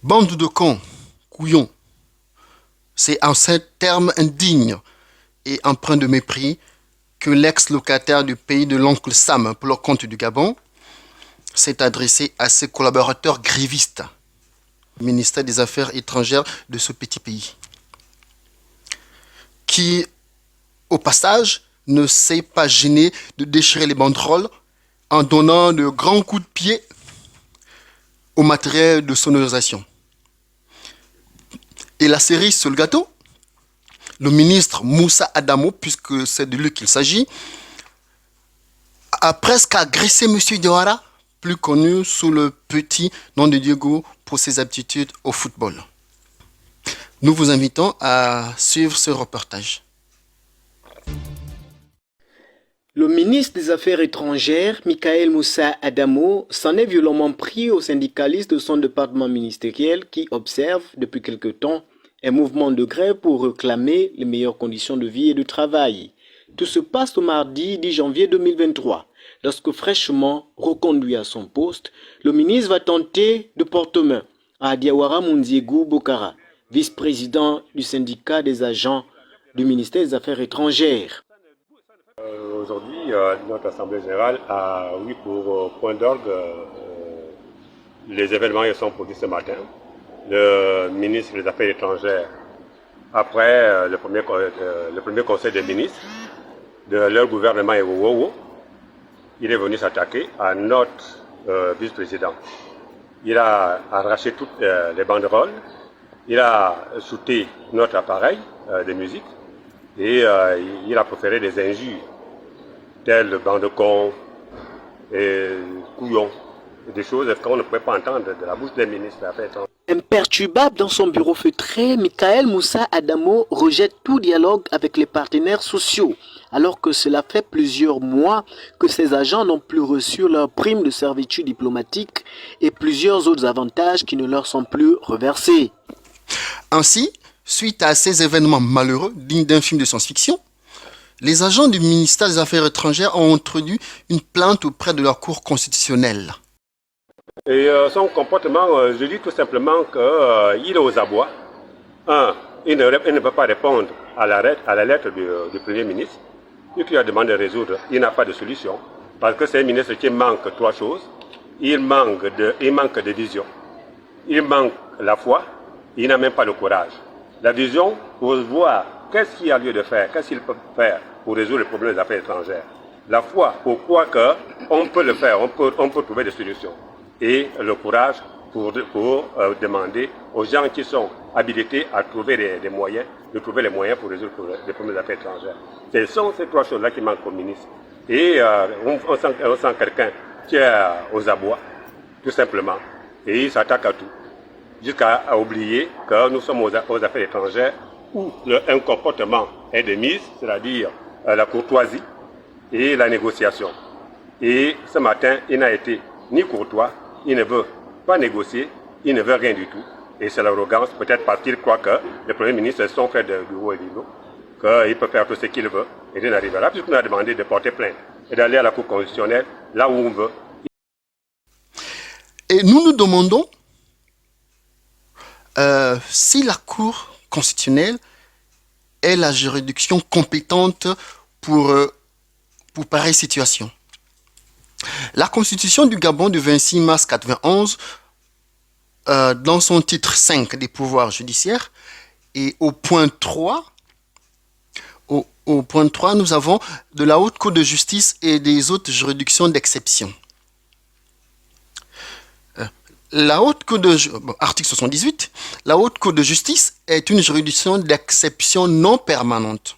Bande de cons, couillons, c'est en ces termes indignes et empreints de mépris que l'ex-locataire du pays de l'oncle Sam pour le compte du Gabon s'est adressé à ses collaborateurs grévistes, le ministère des Affaires étrangères de ce petit pays, qui, au passage, ne s'est pas gêné de déchirer les banderoles en donnant de grands coups de pied au matériel de sonorisation. Et la cerise sur le gâteau, le ministre Moussa Adamo, puisque c'est de lui qu'il s'agit, a presque agressé M. Diawara, plus connu sous le petit nom de Diego pour ses aptitudes au football. Nous vous invitons à suivre ce reportage. Le ministre des Affaires étrangères, Michael Moussa Adamo, s'en est violemment pris aux syndicalistes de son département ministériel qui observent depuis quelque temps un mouvement de grève pour réclamer les meilleures conditions de vie et de travail. Tout se passe au mardi 10 janvier 2023. Lorsque fraîchement reconduit à son poste, le ministre va tenter de porte-main à Diawara Mundiegou Bokara, vice-président du syndicat des agents du ministère des Affaires étrangères. Aujourd'hui, notre Assemblée générale a eu pour point d'orgue les événements qui sont produits ce matin. Le ministre des Affaires étrangères, après le premier conseil des ministres de leur gouvernement Ewowo, il est venu s'attaquer à notre vice-président. Il a arraché toutes les banderoles, il a shooté notre appareil de musique et il a proféré des injures telles bande de cons et couillons, des choses qu'on ne pouvait pas entendre de la bouche des ministres des Affaires étrangères. Imperturbable dans son bureau feutré, Michael Moussa Adamo rejette tout dialogue avec les partenaires sociaux, alors que cela fait plusieurs mois que ces agents n'ont plus reçu leur prime de servitude diplomatique et plusieurs autres avantages qui ne leur sont plus reversés. Ainsi, suite à ces événements malheureux, dignes d'un film de science-fiction, les agents du ministère des Affaires étrangères ont introduit une plainte auprès de leur cour constitutionnelle. Et son comportement, je dis tout simplement qu'il est aux abois. Il ne peut pas répondre à la lettre du Premier ministre. Il lui a demandé de résoudre, il n'a pas de solution. Parce que c'est un ministre qui manque trois choses. Il manque de vision. Il manque la foi. Il n'a même pas le courage. La vision pour voir qu'est-ce qu'il y a lieu de faire, qu'est-ce qu'il peut faire pour résoudre les problèmes des affaires étrangères. La foi, pourquoi on peut le faire, on peut trouver des solutions. Et le courage pour demander aux gens qui sont habilités à trouver des moyens, de trouver les moyens pour résoudre les problèmes des affaires étrangères. Ce sont ces trois choses-là qui manquent au ministre. Et on sent quelqu'un qui est aux abois, tout simplement. Et il s'attaque à tout. Jusqu'à oublier que nous sommes aux affaires étrangères où un comportement est de mise, c'est-à-dire la courtoisie et la négociation. Et ce matin, il n'a été ni courtois, il ne veut pas négocier, il ne veut rien du tout. Et c'est l'arrogance, peut-être parce qu'il croit que les premiers ministres sont faits du haut et du bas, qu'il peut faire tout ce qu'il veut, et il n'arrivera là, puisqu'on a demandé de porter plainte et d'aller à la Cour constitutionnelle, là où on veut. Et nous nous demandons si la Cour constitutionnelle est la juridiction compétente pour pareille situation. La Constitution du Gabon du 26 mars 1991, dans son titre 5 des pouvoirs judiciaires, et au point 3, nous avons de la Haute Cour de justice et des autres juridictions d'exception. La Haute Cour de article 78, la Haute Cour de justice est une juridiction d'exception non permanente.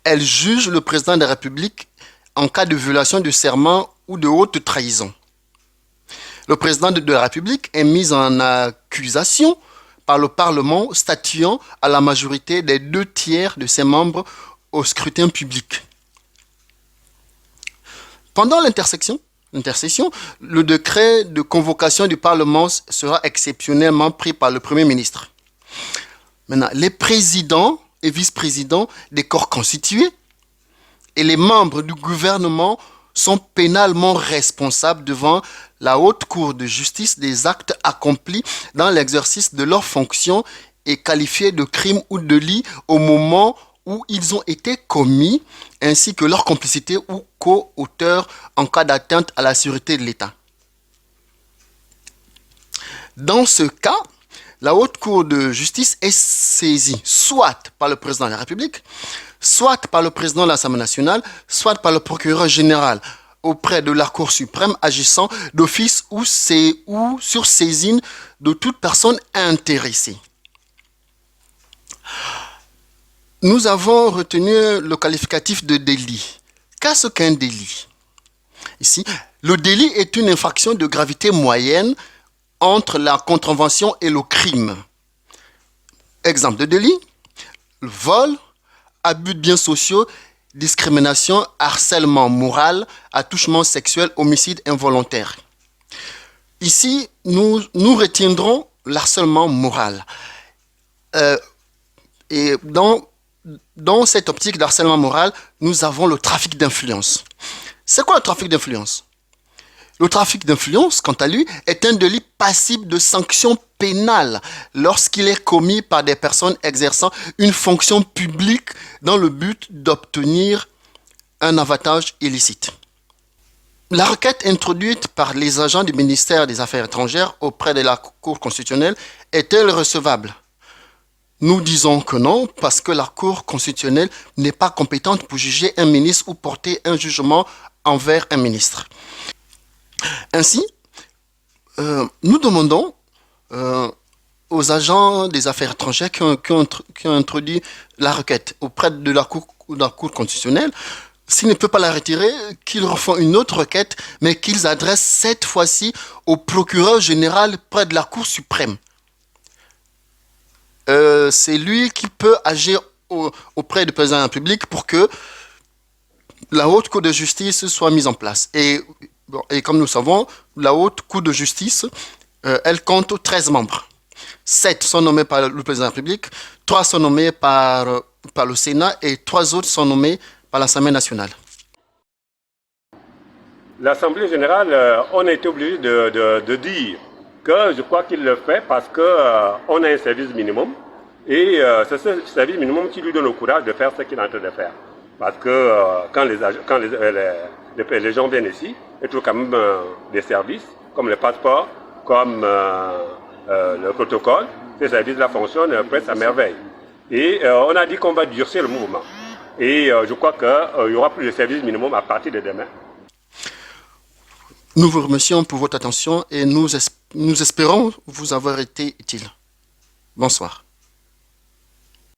Elle juge le président de la République en cas de violation du serment ou de haute trahison. Le président de la République est mis en accusation par le Parlement statuant à la majorité des 2/3 de ses membres au scrutin public. Pendant l'intercession, le décret de convocation du Parlement sera exceptionnellement pris par le Premier ministre. Maintenant, les présidents et vice-présidents des corps constitués et les membres du gouvernement sont pénalement responsables devant la Haute Cour de justice des actes accomplis dans l'exercice de leurs fonctions et qualifiés de crimes ou de délits au moment où ils ont été commis, ainsi que leur complicité ou co-auteur en cas d'atteinte à la sûreté de l'État. Dans ce cas, la Haute Cour de justice est saisie soit par le président de la République, soit par le président de l'Assemblée nationale, soit par le procureur général auprès de la Cour suprême agissant d'office ou sur saisine de toute personne intéressée. Nous avons retenu le qualificatif de délit. Qu'est-ce qu'un délit? Ici, le délit est une infraction de gravité moyenne entre la contravention et le crime. Exemple de délit, le vol, abus de biens sociaux, discrimination, harcèlement moral, attouchement sexuel, homicide involontaire. Ici, nous retiendrons l'harcèlement moral. Et dans cette optique d'harcèlement moral, nous avons le trafic d'influence. C'est quoi le trafic d'influence? Le trafic d'influence, quant à lui, est un délit passible de sanctions pénales lorsqu'il est commis par des personnes exerçant une fonction publique dans le but d'obtenir un avantage illicite. La requête introduite par les agents du ministère des Affaires étrangères auprès de la Cour constitutionnelle est-elle recevable? Nous disons que non, parce que la Cour constitutionnelle n'est pas compétente pour juger un ministre ou porter un jugement envers un ministre. Ainsi, nous demandons aux agents des affaires étrangères qui ont introduit la requête auprès de la Cour constitutionnelle, s'ils ne peuvent pas la retirer, qu'ils refont une autre requête, mais qu'ils adressent cette fois-ci au procureur général près de la Cour suprême. C'est lui qui peut agir auprès du président de la République pour que la Haute Cour de justice soit mise en place. Et comme nous savons, la Haute Cour de justice, elle compte 13 membres. 7 sont nommés par le président de la République, 3 sont nommés par le Sénat et 3 autres sont nommés par l'Assemblée nationale. L'Assemblée générale, on a été obligé de dire que je crois qu'il le fait parce qu'on a un service minimum et c'est ce service minimum qui lui donne le courage de faire ce qu'il est en train de faire. Parce que quand les gens viennent ici, ils trouvent quand même des services comme le passeport, comme le protocole. Ces services-là fonctionnent presque à merveille. Et on a dit qu'on va durcir le mouvement. Et je crois qu'il y aura plus de services minimum à partir de demain. Nous vous remercions pour votre attention et nous espérons vous avoir été utile. Bonsoir.